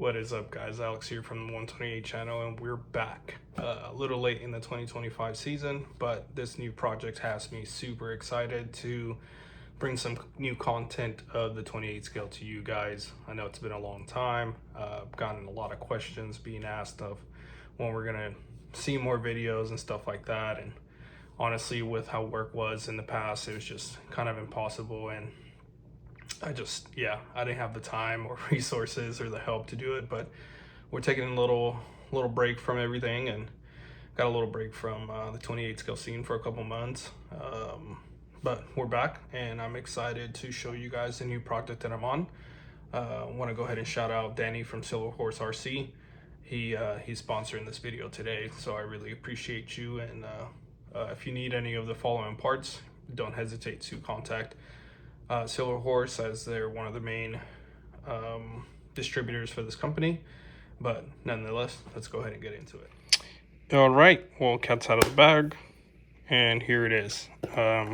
What is up, guys? Alex here from the 128 channel, and we're back. A little late in the 2025 season, but this new project has me super excited to bring some new content of the 28 scale to you guys. I know it's been a long time. I've gotten a lot of questions being asked of when we're gonna see more videos and stuff like that. And honestly, with how work was in the past, it was just kind of impossible. And I didn't have the time or resources or the help to do it. But we're taking a little break from everything, and got a little break from the 28 scale scene for a couple months. But we're back, and I'm excited to show you guys the new project that I'm on. I want to go ahead and shout out Danny from Silver Horse RC. He's sponsoring this video today, so I really appreciate you. And if you need any of the following parts, don't hesitate to contact Silver Horse, as they're one of the main distributors for this company. But nonetheless, let's go ahead and get into it. All right, well, cat's out of the bag, and here it is.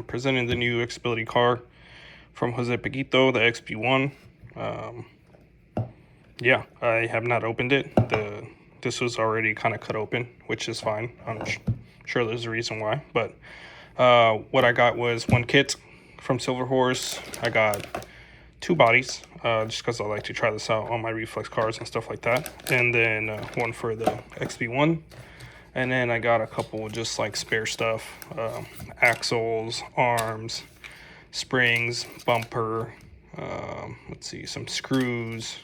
Presenting the new Xbility car from Jose Peguito, the XB1. Yeah, I have not opened it. This was already kind of cut open, which is fine. I'm sure there's a reason why. But what I got was one kit from Silver Horse. I got two bodies, just because I like to try this out on my reflex cars and stuff like that. And then one for the XB1. And then I got a couple just like spare stuff, axles, arms, springs, bumper, let's see, some screws,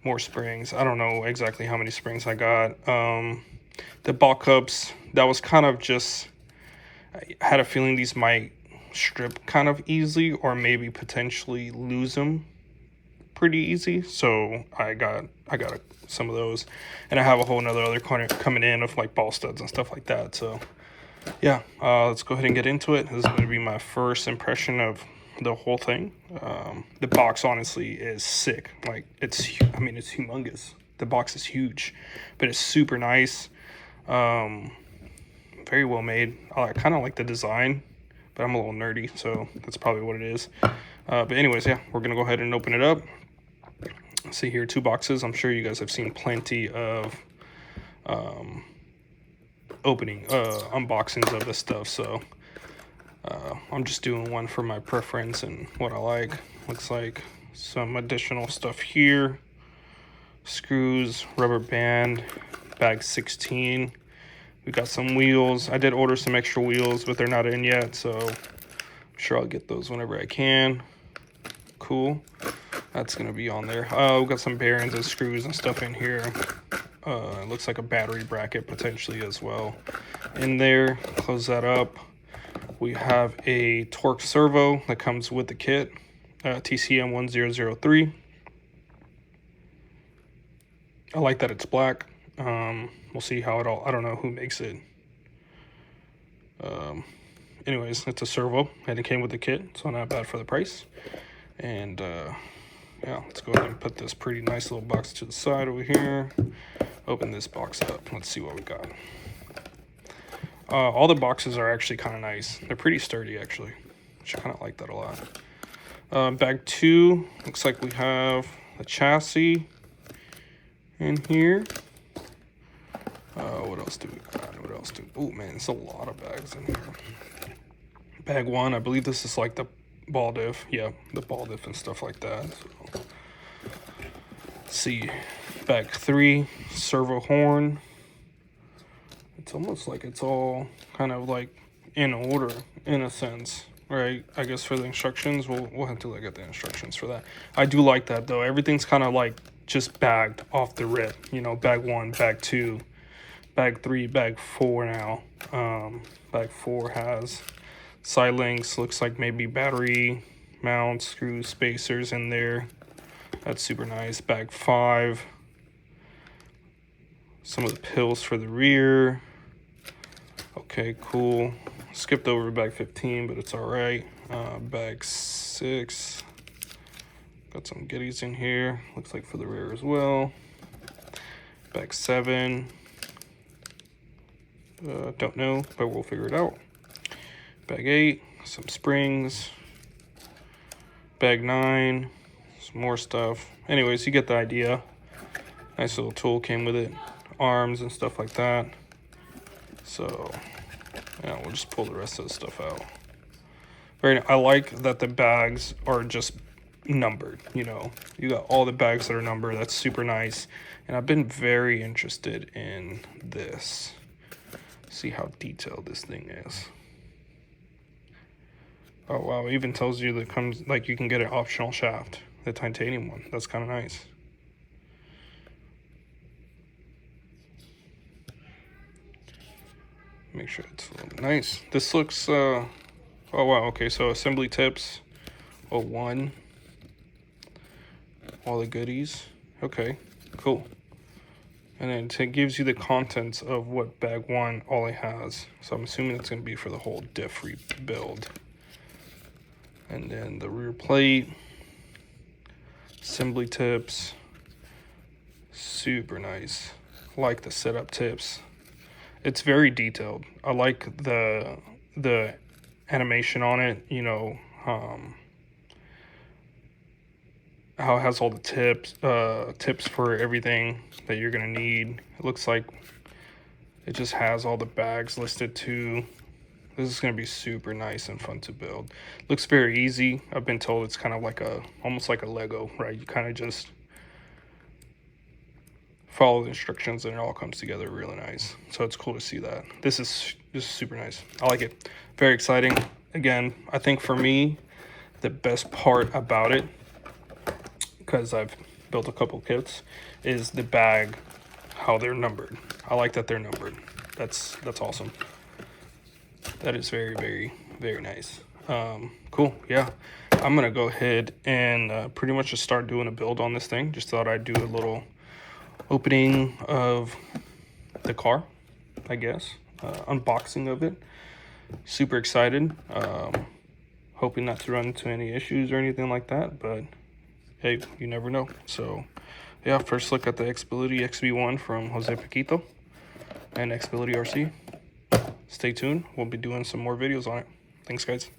more springs. I don't know exactly how many springs I got. The ball cups, that was kind of just, I had a feeling these might strip kind of easily, or maybe potentially lose them pretty easy. So I got some of those, and I have a whole nother other corner coming in of like ball studs and stuff like that. So yeah, let's go ahead and get into it. This is going to be my first impression of the whole thing. The box honestly is sick. Like it's humongous. The box is huge, but it's super nice. Very well made. I kind of like the design, but I'm a little nerdy, so that's probably what it is. But anyways, yeah, we're gonna go ahead and open it up. See here, two boxes. I'm sure you guys have seen plenty of unboxings of this stuff, so I'm just doing one for my preference and what I like. Looks like some additional stuff here: screws, rubber band, bag 16. We got some wheels. I did order some extra wheels, but they're not in yet, so I'm sure I'll get those whenever I can. Cool. That's gonna be on there. We've got some bearings and screws and stuff in here. It looks like a battery bracket potentially as well in there. Close that up. We have a torque servo that comes with the kit, TCM 1003. I like that it's black. We'll see how I don't know who makes it. Anyways, it's a servo, and it came with the kit, so not bad for the price. And yeah, let's go ahead and put this pretty nice little box to the side over here. Open this box up. Let's see what we got. All the boxes are actually kind of nice. They're pretty sturdy, actually, which I kind of like that a lot. Bag 2, looks like we have the chassis in here. What else do we got? What else do? Oh man, it's a lot of bags in here. Bag 1, I believe this is like the ball diff. Yeah, the ball diff and stuff like that. So, let's see. Bag 3, servo horn. It's almost like it's all kind of like in order in a sense, right? I guess for the instructions, we'll have to look at the instructions for that. I do like that though. Everything's kind of like just bagged off the rip. You know, bag 1, bag 2, bag 3, bag 4 now. Bag 4 has side links, looks like maybe battery mounts, screws, spacers in there. That's super nice. Bag 5, some of the pills for the rear. Okay, cool. Skipped over bag 15, but it's all right. Bag 6, got some goodies in here. Looks like for the rear as well. Bag 7, don't know, but we'll figure it out. Bag 8, some springs. Bag 9, some more stuff. Anyways, you get the idea. Nice little tool came with it, arms and stuff like that. So yeah, we'll just pull the rest of the stuff out. I like that the bags are just numbered, you know. You got all the bags that are numbered. That's super nice. And I've been very interested in this. See how detailed this thing is. Oh wow, it even tells you that comes, like, you can get an optional shaft, the titanium one. That's kind of nice. Make sure it's nice. This looks oh wow, okay, so assembly tips 01, all the goodies. Okay, cool. And then it gives you the contents of what bag 1 all it has. So I'm assuming it's going to be for the whole diff rebuild. And then the rear plate, assembly tips, super nice. I like the setup tips. It's very detailed. I like the animation on it, you know, how it has all the tips for everything that you're gonna need. It looks like it just has all the bags listed too. This is gonna be super nice and fun to build. Looks very easy. I've been told it's kind of like almost like a Lego, right? You kind of just follow the instructions and it all comes together really nice. So it's cool to see that. This is just super nice. I like it. Very exciting. Again, I think for me, the best part about it, because I've built a couple kits, is the bag, how they're numbered. I like that they're numbered. That's awesome. That is very, very, very nice. Cool. Yeah, I'm gonna go ahead and pretty much just start doing a build on this thing. Just thought I'd do a little opening of the car, I guess, unboxing of it. Super excited. Hoping not to run into any issues or anything like that, but hey, you never know. So yeah, first look at the Xbility XB1 from Jose Paquito and Xbility RC. Stay tuned. We'll be doing some more videos on it. Thanks, guys.